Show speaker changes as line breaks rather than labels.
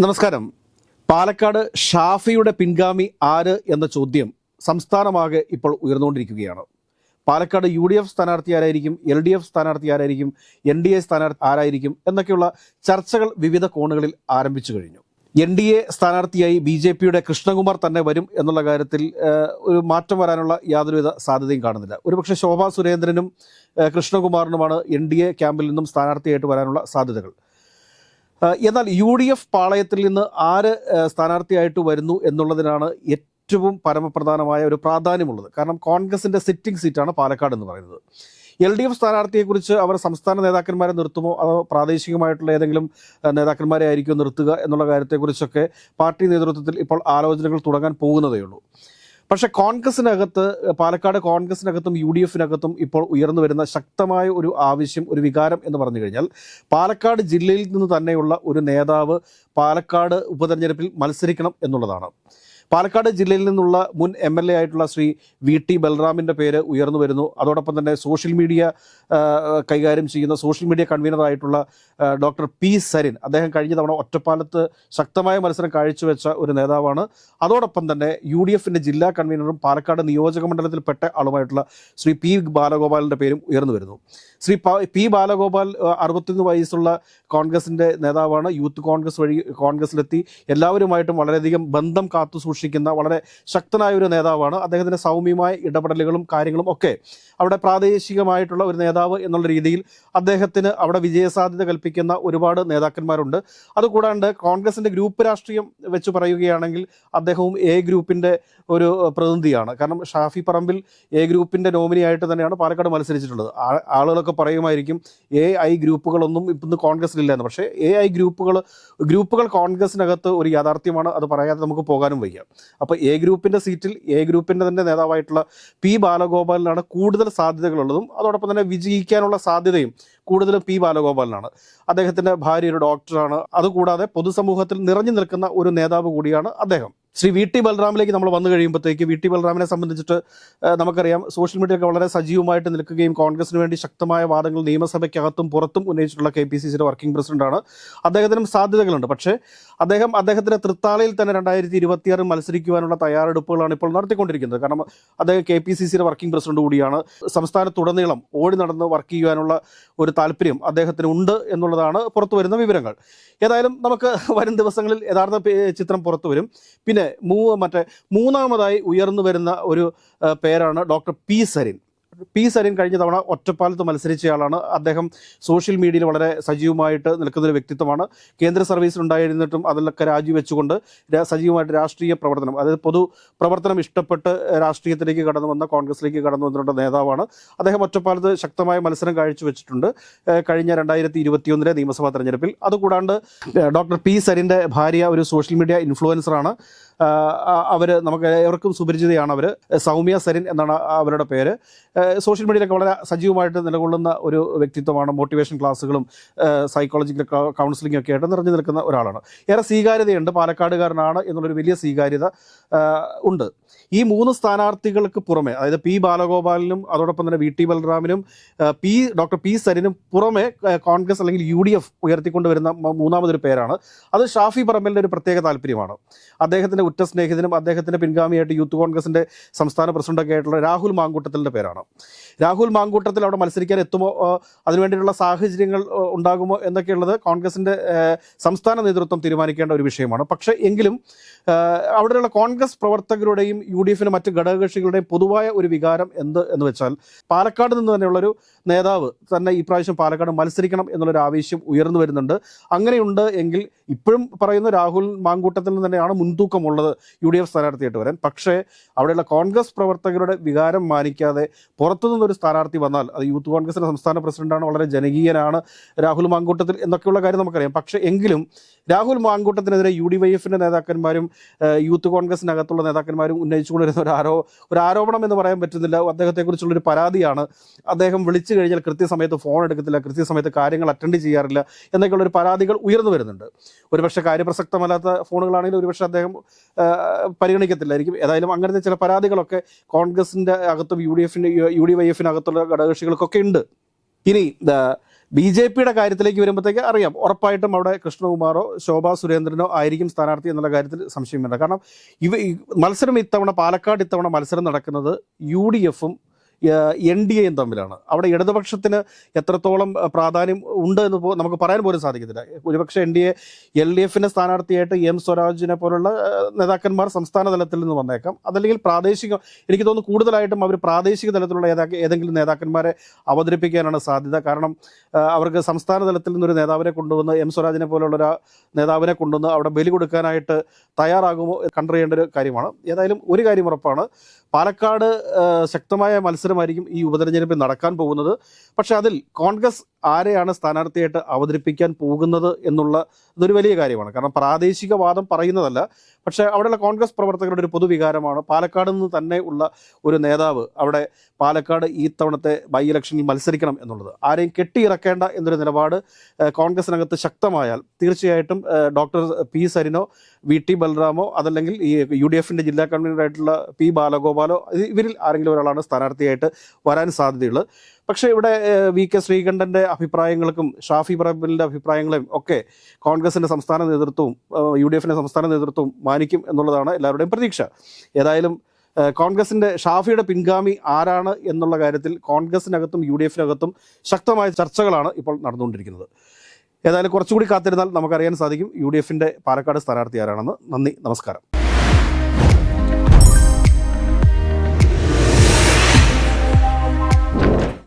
നമസ്കാരം. പാലക്കാട് ഷാഫിയുടെ പിൻഗാമി ആര് എന്ന ചോദ്യം സംസ്ഥാനമാകെ ഇപ്പോൾ ഉയർന്നുകൊണ്ടിരിക്കുകയാണ്. പാലക്കാട് UDF സ്ഥാനാർത്ഥി ആരായിരിക്കും, LDF സ്ഥാനാർത്ഥി ആരായിരിക്കും, NDA സ്ഥാനാർത്ഥി ആരായിരിക്കും എന്നൊക്കെയുള്ള ചർച്ചകൾ വിവിധ കോണുകളിൽ ആരംഭിച്ചു കഴിഞ്ഞു. NDA സ്ഥാനാർത്ഥിയായി BJPയുടെ കൃഷ്ണകുമാർ തന്നെ വരും എന്നുള്ള കാര്യത്തിൽ ഒരു മാറ്റം വരാനുള്ള യാതൊരുവിധ സാധ്യതയും കാണുന്നില്ല. ഒരുപക്ഷെ ശോഭാ സുരേന്ദ്രനും കൃഷ്ണകുമാറിനുമാണ് NDA ക്യാമ്പിൽ നിന്നും സ്ഥാനാർത്ഥിയായിട്ട് വരാനുള്ള സാധ്യതകൾ. എന്നാൽ UDF പാളയത്തിൽ നിന്ന് ആര് സ്ഥാനാർത്ഥിയായിട്ട് വരുന്നു എന്നുള്ളതിനാണ് ഏറ്റവും പരമപ്രധാനമായ ഒരു പ്രാധാന്യമുള്ളത്. കാരണം കോൺഗ്രസിൻ്റെ സിറ്റിംഗ് സീറ്റാണ് പാലക്കാട് എന്ന് പറയുന്നത്. LDF സ്ഥാനാർത്ഥിയെക്കുറിച്ച് അവർ സംസ്ഥാന നേതാക്കന്മാരെ നിർത്തുമോ അതോ പ്രാദേശികമായിട്ടുള്ള ഏതെങ്കിലും നേതാക്കന്മാരെ ആയിരിക്കുമോ നിർത്തുക എന്നുള്ള കാര്യത്തെക്കുറിച്ചൊക്കെ പാർട്ടി നേതൃത്വത്തിൽ ഇപ്പോൾ ആലോചനകൾ തുടങ്ങാൻ പോകുന്നതേ ഉള്ളൂ. പക്ഷേ കോൺഗ്രസിനകത്ത്, പാലക്കാട് കോൺഗ്രസിനകത്തും UDFിനകത്തും ഇപ്പോൾ ഉയർന്നു വരുന്ന ശക്തമായ ഒരു ആവശ്യം, ഒരു വികാരം എന്ന് പറഞ്ഞു കഴിഞ്ഞാൽ പാലക്കാട് ജില്ലയിൽ നിന്ന് തന്നെയുള്ള ഒരു നേതാവ് പാലക്കാട് ഉപതെരഞ്ഞെടുപ്പിൽ മത്സരിക്കണം എന്നുള്ളതാണ്. പാലക്കാട് ജില്ലയിൽ നിന്നുള്ള മുൻ MLA ആയിട്ടുള്ള ശ്രീ VT ബൽറാമിൻ്റെ പേര് ഉയർന്നു വരുന്നു. അതോടൊപ്പം തന്നെ സോഷ്യൽ മീഡിയ കൈകാര്യം ചെയ്യുന്ന സോഷ്യൽ മീഡിയ കൺവീനറായിട്ടുള്ള ഡോക്ടർ P സരിൻ, അദ്ദേഹം കഴിഞ്ഞ തവണ ഒറ്റപ്പാലത്ത് ശക്തമായ മത്സരം കാഴ്ചവെച്ച ഒരു നേതാവാണ്. അതോടൊപ്പം തന്നെ UDFിൻ്റെ ജില്ലാ കൺവീനറും പാലക്കാട് നിയോജക മണ്ഡലത്തിൽപ്പെട്ട ആളുമായിട്ടുള്ള ശ്രീ P ബാലഗോപാലിൻ്റെ പേരും ഉയർന്നു വരുന്നു. ശ്രീ P ബാലഗോപാൽ 61 വയസ്സുള്ള കോൺഗ്രസിൻ്റെ നേതാവാണ്. യൂത്ത് കോൺഗ്രസ് വഴി കോൺഗ്രസിലെത്തി എല്ലാവരുമായിട്ടും വളരെയധികം ബന്ധം കാത്തു സൂക്ഷിക്കുന്ന വളരെ ശക്തനായ ഒരു നേതാവാണ്. അദ്ദേഹത്തിൻ്റെ സൗമ്യമായ ഇടപെടലുകളും കാര്യങ്ങളും ഒക്കെ അവിടെ പ്രാദേശികമായിട്ടുള്ള ഒരു നേതാവ് എന്നുള്ള രീതിയിൽ അദ്ദേഹത്തിന് അവിടെ വിജയസാധ്യത കൽപ്പിക്കുന്ന ഒരുപാട് നേതാക്കന്മാരുണ്ട്. അതുകൂടാണ്ട് കോൺഗ്രസിൻ്റെ ഗ്രൂപ്പ് രാഷ്ട്രീയം വെച്ച് പറയുകയാണെങ്കിൽ അദ്ദേഹവും A ഗ്രൂപ്പിൻ്റെ ഒരു പ്രതിനിധിയാണ്. കാരണം ഷാഫി പറമ്പിൽ A ഗ്രൂപ്പിൻ്റെ നോമിനിയായിട്ട് തന്നെയാണ് പാലക്കാട് മത്സരിച്ചിട്ടുള്ളത്. ആളുകളൊക്കെ പറയുമായിരിക്കും AI ഗ്രൂപ്പുകളൊന്നും ഇന്ന് കോൺഗ്രസിലില്ല എന്ന്. പക്ഷേ AI ഗ്രൂപ്പുകൾ കോൺഗ്രസിനകത്ത് ഒരു യാഥാർത്ഥ്യമാണ്. അത് പറയാതെ നമുക്ക് പോകാനും വയ്യ. അപ്പോൾ A ഗ്രൂപ്പിൻ്റെ സീറ്റിൽ A ഗ്രൂപ്പിൻ്റെ തന്നെ നേതാവായിട്ടുള്ള P ബാലഗോപാലിനാണ് കൂടുതൽ സാധ്യതകളുള്ളതും അതോടൊപ്പം തന്നെ വിജയിക്കാനുള്ള സാധ്യതയും കൂടുതലും P ബാലഗോപാലിനാണ്. അദ്ദേഹത്തിൻ്റെ ഭാര്യ ഒരു ഡോക്ടറാണ്. അതുകൂടാതെ പൊതുസമൂഹത്തിൽ നിറഞ്ഞു നിൽക്കുന്ന ഒരു നേതാവ് കൂടിയാണ് അദ്ദേഹം. ശ്രീ VT ബൽറാമിലേക്ക് നമ്മൾ വന്നു കഴിയുമ്പോഴത്തേക്ക് VT ബൽറാമിനെ സംബന്ധിച്ചിട്ട് നമുക്കറിയാം, സോഷ്യൽ മീഡിയയൊക്കെ വളരെ സജീവമായിട്ട് നിൽക്കുകയും കോൺഗ്രസിന് വേണ്ടി ശക്തമായ വാദങ്ങൾ നിയമസഭയ്ക്കകത്തും പുറത്തും ഉന്നയിച്ചിട്ടുള്ള KPCCയുടെ വർക്കിംഗ് പ്രസിഡന്റാണ്. അദ്ദേഹത്തിനും സാധ്യതകളുണ്ട്. പക്ഷേ അദ്ദേഹത്തിൻ്റെ തൃത്താലയിൽ തന്നെ 2026 മത്സരിക്കുവാനുള്ള തയ്യാറെടുപ്പുകളാണ് ഇപ്പോൾ നടത്തിക്കൊണ്ടിരിക്കുന്നത്. കാരണം അദ്ദേഹം KPCCയുടെ വർക്കിംഗ് പ്രസിഡന്റ് കൂടിയാണ്. സംസ്ഥാനത്തുടനീളം ഓടി നടന്ന് വർക്ക് ചെയ്യുവാനുള്ള ഒരു താല്പര്യം അദ്ദേഹത്തിന് ഉണ്ട് എന്നുള്ളതാണ് പുറത്തു വരുന്ന വിവരങ്ങൾ. ഏതായാലും നമുക്ക് വരും ദിവസങ്ങളിൽ യഥാർത്ഥ ചിത്രം പുറത്തു വരും. പിന്നെ മൂന്നാമതായി ഉയർന്നു വരുന്ന ഒരു പേരാണ് ഡോക്ടർ P സരിൻ കഴിഞ്ഞ തവണ ഒറ്റപ്പാലത്ത് മത്സരിച്ചയാളാണ്. അദ്ദേഹം സോഷ്യൽ മീഡിയയിൽ വളരെ സജീവമായിട്ട് നിൽക്കുന്നൊരു വ്യക്തിത്വമാണ്. കേന്ദ്ര സർവീസിലുണ്ടായിരുന്നിട്ടും അതിലൊക്കെ രാജിവെച്ചുകൊണ്ട് സജീവമായിട്ട് രാഷ്ട്രീയ പ്രവർത്തനം, അതായത് പൊതു പ്രവർത്തനം ഇഷ്ടപ്പെട്ട് രാഷ്ട്രീയത്തിലേക്ക് കടന്നു വന്ന, കോൺഗ്രസിലേക്ക് കടന്നു വന്നിട്ടുള്ള നേതാവാണ്. അദ്ദേഹം ഒറ്റപ്പാലത്ത് ശക്തമായ മത്സരം കാഴ്ചവെച്ചിട്ടുണ്ട് കഴിഞ്ഞ 2021 നിയമസഭാ തെരഞ്ഞെടുപ്പിൽ. അതുകൂടാണ്ട് ഡോക്ടർ P സരിൻ്റെ ഭാര്യ ഒരു സോഷ്യൽ മീഡിയ ഇൻഫ്ലുവൻസറാണ്. നമുക്ക് ഏവർക്കും സുപരിചിതയാണ്. അവർ സൗമ്യ സരിൻ എന്നാണ് അവരുടെ പേര്. സോഷ്യൽ മീഡിയയിലൊക്കെ വളരെ സജീവമായിട്ട് നിലകൊള്ളുന്ന ഒരു വ്യക്തിത്വമാണ്. മോട്ടിവേഷൻ ക്ലാസ്സുകളും സൈക്കോളജിക്കൽ കൗൺസിലിംഗും ഒക്കെ ആയിട്ട് നിറഞ്ഞു നിൽക്കുന്ന ഒരാളാണ്. ഏറെ സ്വീകാര്യതയുണ്ട്. പാലക്കാടുകാരനാണ് എന്നുള്ളൊരു വലിയ സ്വീകാര്യത ഉണ്ട്. ഈ 3 സ്ഥാനാർത്ഥികൾക്ക് പുറമെ, അതായത് P ബാലഗോപാലിനും അതോടൊപ്പം തന്നെ VT ബൽറാമിനും ഡോക്ടർ P സരിനും പുറമെ കോൺഗ്രസ് അല്ലെങ്കിൽ UDF ഉയർത്തിക്കൊണ്ടുവരുന്ന മൂന്നാമതൊരു പേരാണ്. അത് ഷാഫി പറമ്പലിൻ്റെ ഒരു പ്രത്യേക താല്പര്യമാണ്. അദ്ദേഹത്തിൻ്റെ ഉറ്റ സ്നേഹിതനും അദ്ദേഹത്തിൻ്റെ പിൻഗാമിയായിട്ട് യൂത്ത് കോൺഗ്രസിൻ്റെ സംസ്ഥാന പ്രസിഡന്റൊക്കെ ആയിട്ടുള്ള രാഹുൽ മാങ്കൂട്ടത്തിൻ്റെ പേരാണ്. രാഹുൽ മാങ്കൂട്ടത്തിൽ അവിടെ മത്സരിക്കാൻ എത്തുമോ, അതിനുവേണ്ടിയിട്ടുള്ള സാഹചര്യങ്ങൾ ഉണ്ടാകുമോ എന്നൊക്കെയുള്ളത് കോൺഗ്രസിൻ്റെ സംസ്ഥാന നേതൃത്വം തീരുമാനിക്കേണ്ട ഒരു വിഷയമാണ്. പക്ഷേ എങ്കിലും അവിടെയുള്ള കോൺഗ്രസ് പ്രവർത്തകരുടെയും UDFിൻ്റെ മറ്റ് ഘടകകക്ഷികളുടെയും പൊതുവായ ഒരു വികാരം എന്ന് വെച്ചാൽ പാലക്കാട് നിന്ന് തന്നെയുള്ളൊരു നേതാവ് തന്നെ ഈ പ്രാവശ്യം പാലക്കാട് മത്സരിക്കണം എന്നുള്ളൊരു ആവശ്യം ഉയർന്നു വരുന്നുണ്ട്. അങ്ങനെയുണ്ട് എങ്കിൽ ഇപ്പോഴും പറയുന്ന രാഹുൽ മാങ്കൂട്ടത്തിൽ നിന്ന് തന്നെയാണ് മുൻതൂക്കമുള്ളത് UDF സ്ഥാനാർത്ഥിയായിട്ട് വരാൻ. പക്ഷേ അവിടെയുള്ള കോൺഗ്രസ് പ്രവർത്തകരുടെ വികാരം മാനിക്കാതെ പുറത്തുനിന്നൊരു സ്ഥാനാർത്ഥി വന്നാൽ, അത് യൂത്ത് കോൺഗ്രസിൻ്റെ സംസ്ഥാന പ്രസിഡന്റാണ്, വളരെ ജനകീയനാണ് രാഹുൽ മാങ്കൂട്ടത്തിൽ എന്നൊക്കെയുള്ള കാര്യം നമുക്കറിയാം. പക്ഷേ എങ്കിലും രാഹുൽ മാങ്കൂട്ടത്തിനെതിരെ UDYFിൻ്റെ നേതാക്കന്മാരും യൂത്ത് കോൺഗ്രസിനകത്തുള്ള നേതാക്കന്മാരും ഉന്നയിച്ചുകൊണ്ടിരുന്ന ഒരു ആരോപണം എന്ന് പറയാൻ പറ്റുന്നില്ല. അദ്ദേഹത്തെക്കുറിച്ചുള്ളൊരു പരാതിയാണ്. അദ്ദേഹം വിളിച്ചു കഴിഞ്ഞാൽ കൃത്യസമയത്ത് ഫോൺ എടുക്കത്തില്ല, കൃത്യസമയത്ത് കാര്യങ്ങൾ അറ്റൻഡ് ചെയ്യാറില്ല എന്നൊക്കെയുള്ളൊരു പരാതികൾ ഉയർന്നു വരുന്നുണ്ട്. ഒരുപക്ഷെ കാര്യപ്രസക്തമല്ലാത്ത ഫോണുകളാണെങ്കിൽ ഒരുപക്ഷെ അദ്ദേഹം പരിഗണിക്കത്തില്ലായിരിക്കും. ഏതായാലും അങ്ങനത്തെ ചില പരാതികളൊക്കെ കോൺഗ്രസിൻ്റെ അകത്തും UDYFിനകത്തുള്ള ഘടകകക്ഷികൾക്കൊക്കെ ഉണ്ട്. ഇനി BJPയുടെ കാര്യത്തിലേക്ക് വരുമ്പോഴത്തേക്ക് അറിയാം, ഉറപ്പായിട്ടും അവിടെ കൃഷ്ണകുമാറോ ശോഭാ സുരേന്ദ്രനോ ആയിരിക്കും സ്ഥാനാർത്ഥി എന്നുള്ള കാര്യത്തിൽ സംശയം വേണ്ട. കാരണം മത്സരം ഇത്തവണ പാലക്കാട് മത്സരം നടക്കുന്നത് UDFും NDAയും തമ്മിലാണ്. അവിടെ ഇടതുപക്ഷത്തിന് എത്രത്തോളം പ്രാധാന്യം ഉണ്ട് എന്ന് നമുക്ക് പറയാൻ പോലും സാധിക്കത്തില്ല. ഒരുപക്ഷെ NDA LDFിൻ്റെ സ്ഥാനാർത്ഥിയായിട്ട് സ്വരാജിനെ പോലുള്ള നേതാക്കന്മാർ സംസ്ഥാന തലത്തിൽ നിന്ന് വന്നേക്കാം. അതല്ലെങ്കിൽ എനിക്ക് തോന്നുന്നു കൂടുതലായിട്ടും അവർ പ്രാദേശിക തലത്തിലുള്ള ഏതെങ്കിലും നേതാക്കന്മാരെ അവതരിപ്പിക്കാനാണ് സാധ്യത. കാരണം അവർക്ക് സംസ്ഥാന തലത്തിൽ നിന്നൊരു നേതാവിനെ കൊണ്ടുവന്ന് സ്വരാജിനെ പോലുള്ള ഒരു നേതാവിനെ കൊണ്ടുവന്ന് അവിടെ ബലി കൊടുക്കാനായിട്ട് തയ്യാറാകുമോ കണ്ടറിയേണ്ട ഒരു കാര്യമാണ്. ഏതായാലും ഒരു കാര്യം ഉറപ്പാണ്, പാലക്കാട് ശക്തമായ മത്സരമായിരിക്കും ഈ ഉപതെരഞ്ഞെടുപ്പിൽ നടക്കാൻ പോകുന്നത്. പക്ഷെ അതിൽ കോൺഗ്രസ് ആരെയാണ് സ്ഥാനാർത്ഥിയായിട്ട് അവതരിപ്പിക്കാൻ പോകുന്നത് ഇതൊരു വലിയ കാര്യമാണ്. കാരണം പ്രാദേശികവാദം പറയുന്നതല്ല, പക്ഷേ അവിടെയുള്ള കോൺഗ്രസ് പ്രവർത്തകരുടെ ഒരു പൊതുവികാരമാണ് പാലക്കാട് നിന്ന് തന്നെ ഉള്ള ഒരു നേതാവ് അവിടെ പാലക്കാട് ഈ തവണത്തെ ബൈ ഇലക്ഷനിൽ മത്സരിക്കണം എന്നുള്ളത്. ആരെയും കെട്ടിയിറക്കേണ്ട എന്നൊരു നിലപാട് കോൺഗ്രസിനകത്ത് ശക്തമായാൽ തീർച്ചയായിട്ടും ഡോക്ടർ P. സരിനോ, VT ബലറാമോ, അതല്ലെങ്കിൽ ഈ UDFിൻ്റെ ജില്ലാ കൺവീനറായിട്ടുള്ള P. ബാലഗോപാലോ, ഇവരിൽ ആരെങ്കിലും ഒരാളാണ് സ്ഥാനാർത്ഥിയായിട്ട് വരാൻ സാധ്യതയുള്ളത്. പക്ഷേ ഇവിടെ VK ശ്രീകണ്ഠൻ്റെ അഭിപ്രായങ്ങൾക്കും ഷാഫി പറമ്പിലിൻ്റെ അഭിപ്രായങ്ങളെയും ഒക്കെ കോൺഗ്രസിൻ്റെ സംസ്ഥാന നേതൃത്വവും UDFിൻ്റെ സംസ്ഥാന നേതൃത്വവും മാനിക്കും എന്നുള്ളതാണ് എല്ലാവരുടെയും പ്രതീക്ഷ. ഏതായാലും കോൺഗ്രസിൻ്റെ ഷാഫിയുടെ പിൻഗാമി ആരാണ് എന്നുള്ള കാര്യത്തിൽ കോൺഗ്രസിനകത്തും UDFിനകത്തും ശക്തമായ ചർച്ചകളാണ് ഇപ്പോൾ നടന്നുകൊണ്ടിരിക്കുന്നത്. ഏതായാലും കുറച്ചുകൂടി കാത്തിരുന്നാൽ നമുക്കറിയാൻ സാധിക്കും UDFിൻ്റെ പാലക്കാട് സ്ഥാനാർത്ഥി ആരാണെന്ന്. നന്ദി, നമസ്കാരം.